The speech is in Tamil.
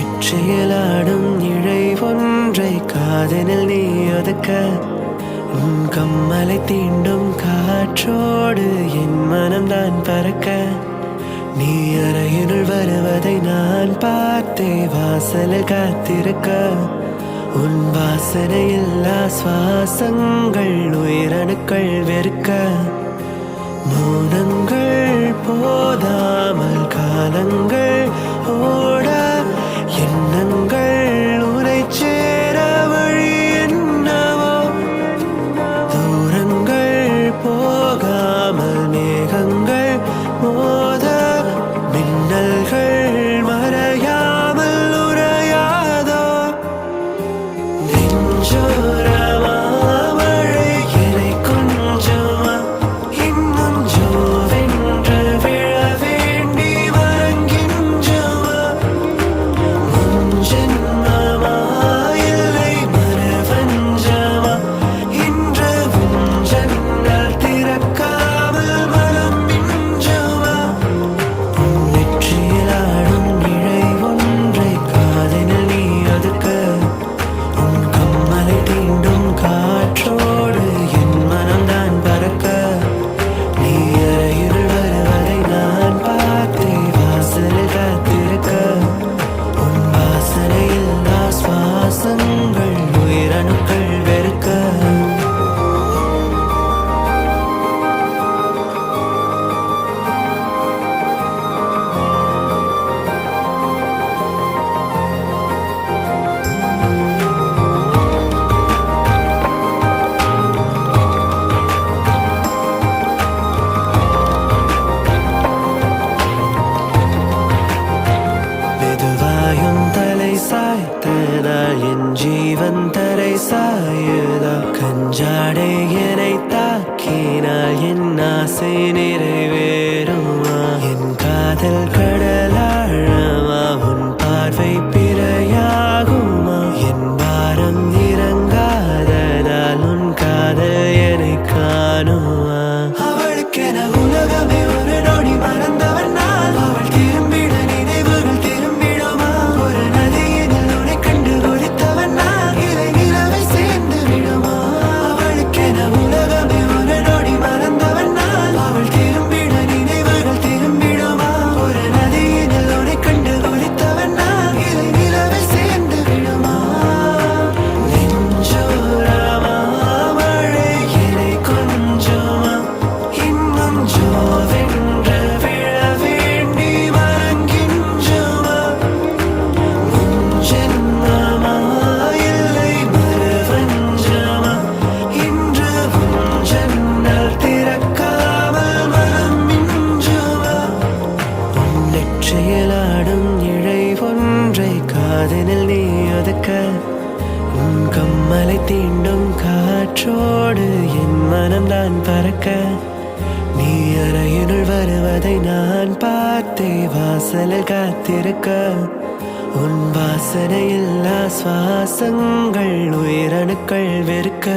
நெற்றியிலாடும் இழை ஒன்றை காதனில் நீ ஒதுக்க, உன் கம்மலை தீண்டும் காற்றோடு என் மனம்தான் பறக்க, நீ அறையினுள் வருவதை நான் பார்த்தே வாசலில் காத்திருக்க, உன் வாசனையில்லா சுவாசங்கள் உயிரணுக்கள் வெறுக்க, மௌனங்கள் போதாமல் காலங்கள் ஓட, எண்ணங்கள் உனை சேர வழி என்னவோ, தூரங்கள் போகாமல் மேகங்கள் மோத, மின்னல்கள் மறையாமல் உறையாதோ, நெஞ்சோரமா மழை என்னை கொஞ்சமா, இன்னும் ஜோவென்று விழ வேண்டி மறங்கின்றமா, முன் ஜென்மமா இல்லை மறுவஞ்சமா, இன்று உன் ஜன்னல் திறக்காமல் மனம் மிஞ்சமா, உன் நெற்றியிலாடும் இழை ஒன்றை காதனில் நீ ஒதுக்க, உன் கம்மலை தீண்டும் காற்றோடு என் மனம்தான் பறக்க, நீ அறையில் வருவதை நான் பார்த்தே வாசலில் காத்திருக்க, உன் வாசனையில்லா சுவாசங்கள் உயிரணுக்கள் வெறுக்க. மெதுவாயும் தலை சாய்த்ததால் என் ஜீவன் தரை சாயுதா, கஞ்சாடை என்னை தாக்கினால் என் ஆசை நிறைவேறுமா, என் காதல் கடலாழமா, உன் பார்வை பிறையாகுமா, என் பாரம் இறங்காததால் உன் காதல் என்னை காணுமா, அவளுக்கென உலகமே ஒரு நொடி மறந்தவன் நான், அவள் திரும்பிட நினைவுகள் திரும்பிடுமா, ஒரு நதியினில் உன்னை கண்டு ஒழித்தவன் நான், இலை நிலவை சேர்ந்து விடுமா, அவளுக்கென உலகமே ஒரு நொடி மறந்தவன் நான், அவள் திரும்பிட நினைவுகள் திரும்பிடுமா, ஒரு நதியினில் உன்னை கண்டு ஒழித்தவன் நான், இலை நிலவை சேர்ந்து விடுமா, நெஞ்சோரமா மழை என்னை கொஞ்சமா, இன்னும் ஜோவென்று விழ வேண்டி மறங்கின்றமா, முன் ஜென்மமா இல்லை மறுவஞ்சமா, இன்று உன் ஜன்னல் திறக்காமல் மனம் மிஞ்சுமா, உன் நெற்றியிலாடும் இழை ஒன்றை காதனில் நீ ஒதுக்க, உன் கம்மலை தீண்டும் காற்றோடு என் மனம்தான் பறக்க, நீ அறையினுள் வருவதை நான் பார்த்தே வாசலில் காத்திருக்க, உன் வாசனையில்லா சுவாசங்கள் உயிரணுக்கள் வெறுக்க.